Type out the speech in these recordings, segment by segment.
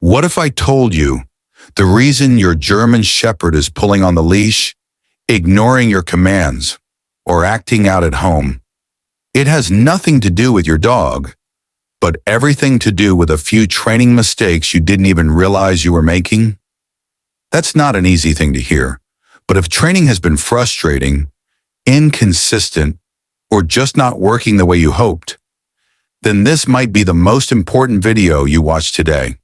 What if I told you the reason your German Shepherd is pulling on the leash, ignoring your commands, or acting out at home? It has nothing to do with your dog, but everything to do with a few training mistakes you didn't even realize you were making? That's not an easy thing to hear, but if training has been frustrating, inconsistent, or just not working the way you hoped, then this might be the most important video you watch today.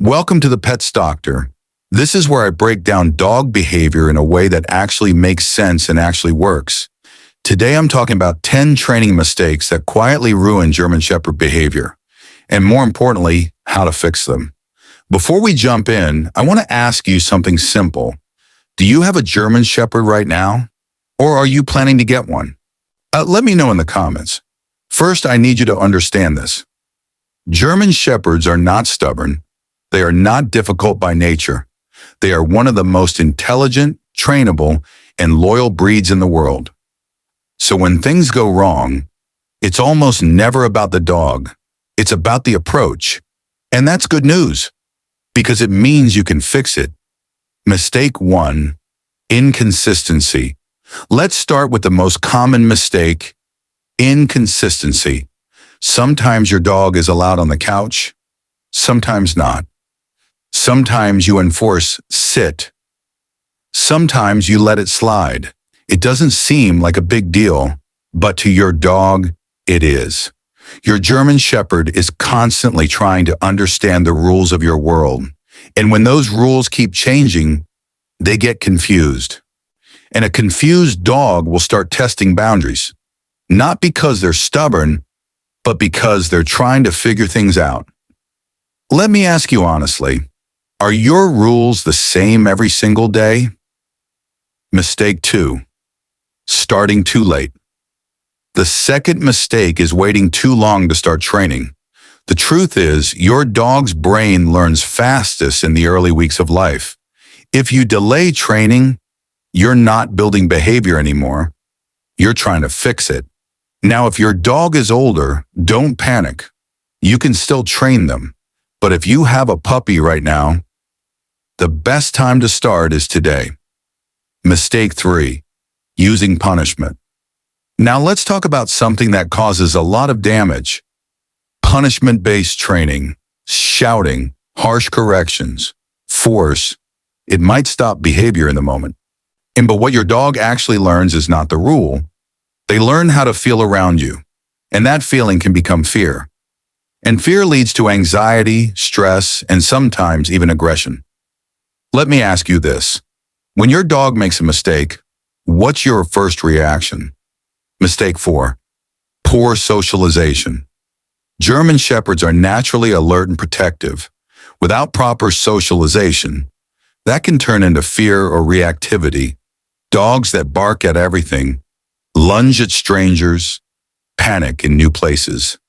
Welcome to the Pets Doctor. This is where I break down dog behavior in a way that actually makes sense and actually works. Today I'm talking about 10 training mistakes that quietly ruin German Shepherd behavior, and more importantly, how to fix them. Before we jump in, I want to ask you something simple. Do you have a German Shepherd right now? Or are you planning to get one? Let me know in the comments. First, I need you to understand this. German Shepherds are not stubborn. They are not difficult by nature. They are one of the most intelligent, trainable, and loyal breeds in the world. So when things go wrong, it's almost never about the dog. It's about the approach. And that's good news, because it means you can fix it. Mistake 1, inconsistency. Let's start with the most common mistake, inconsistency. Sometimes your dog is allowed on the couch, sometimes not. Sometimes you enforce sit. Sometimes you let it slide. It doesn't seem like a big deal, but to your dog, it is. Your German Shepherd is constantly trying to understand the rules of your world. And when those rules keep changing, they get confused. And a confused dog will start testing boundaries, not because they're stubborn, but because they're trying to figure things out. Let me ask you honestly, are your rules the same every single day? Mistake 2, starting too late. The second mistake is waiting too long to start training. The truth is, your dog's brain learns fastest in the early weeks of life. If you delay training, you're not building behavior anymore. You're trying to fix it. Now, if your dog is older, don't panic. You can still train them. But if you have a puppy right now, the best time to start is today. Mistake 3, using punishment. Now let's talk about something that causes a lot of damage. Punishment-based training, shouting, harsh corrections, force. It might stop behavior in the moment. But what your dog actually learns is not the rule. They learn how to feel around you, and that feeling can become fear. And fear leads to anxiety, stress, and sometimes even aggression. Let me ask you this. When your dog makes a mistake, what's your first reaction? Mistake 4, poor socialization. German Shepherds are naturally alert and protective. Without proper socialization, that can turn into fear or reactivity. Dogs that bark at everything, lunge at strangers, panic in new places.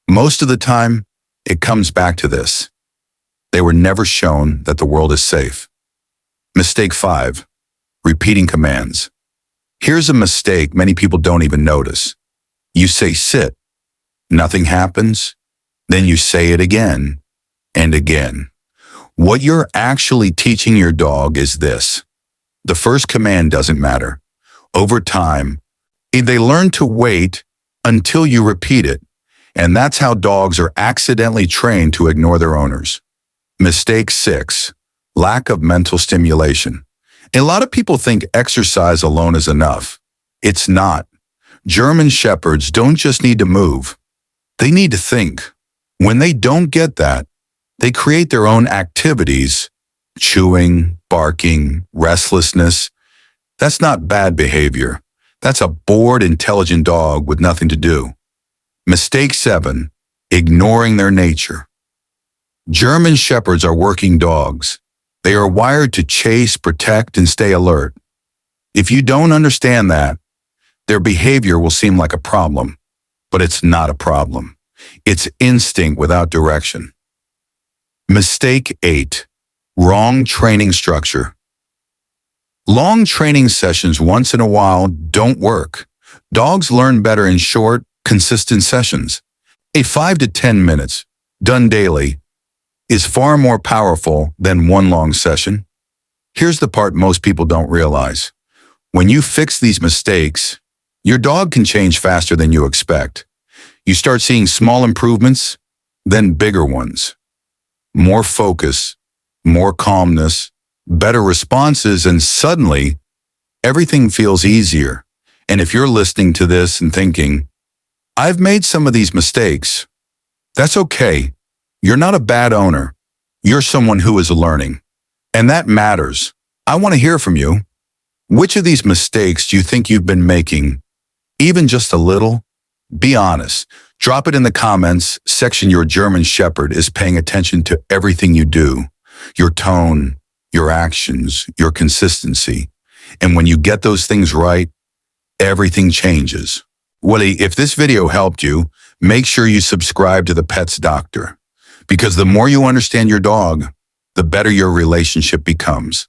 Most of the time, it comes back to this. They were never shown that the world is safe. Mistake 5, repeating commands. Here's a mistake many people don't even notice. You say sit, nothing happens, then you say it again and again. What you're actually teaching your dog is this. The first command doesn't matter. Over time, they learn to wait until you repeat it, and that's how dogs are accidentally trained to ignore their owners. Mistake 6, lack of mental stimulation. A lot of people think exercise alone is enough. It's not. German Shepherds don't just need to move. They need to think. When they don't get that, they create their own activities, chewing, barking, restlessness. That's not bad behavior. That's a bored, intelligent dog with nothing to do. Mistake 7, ignoring their nature. German Shepherds are working dogs. They are wired to chase, protect, and stay alert. If you don't understand that, their behavior will seem like a problem, but it's not a problem. It's instinct without direction. Mistake 8, wrong training structure. Long training sessions once in a while don't work. Dogs learn better in short, consistent sessions. 5 to 10 minutes, done daily, is far more powerful than one long session. Here's the part most people don't realize. When you fix these mistakes, your dog can change faster than you expect. You start seeing small improvements, then bigger ones. More focus, more calmness, better responses, and suddenly, everything feels easier. And if you're listening to this and thinking, I've made some of these mistakes, that's okay. You're not a bad owner. You're someone who is learning. And that matters. I want to hear from you. Which of these mistakes do you think you've been making? Even just a little? Be honest. Drop it in the comments section. Your German Shepherd is paying attention to everything you do. Your tone, your actions, your consistency. And when you get those things right, everything changes. Willie, if this video helped you, make sure you subscribe to the Pets Doctor. Because the more you understand your dog, the better your relationship becomes.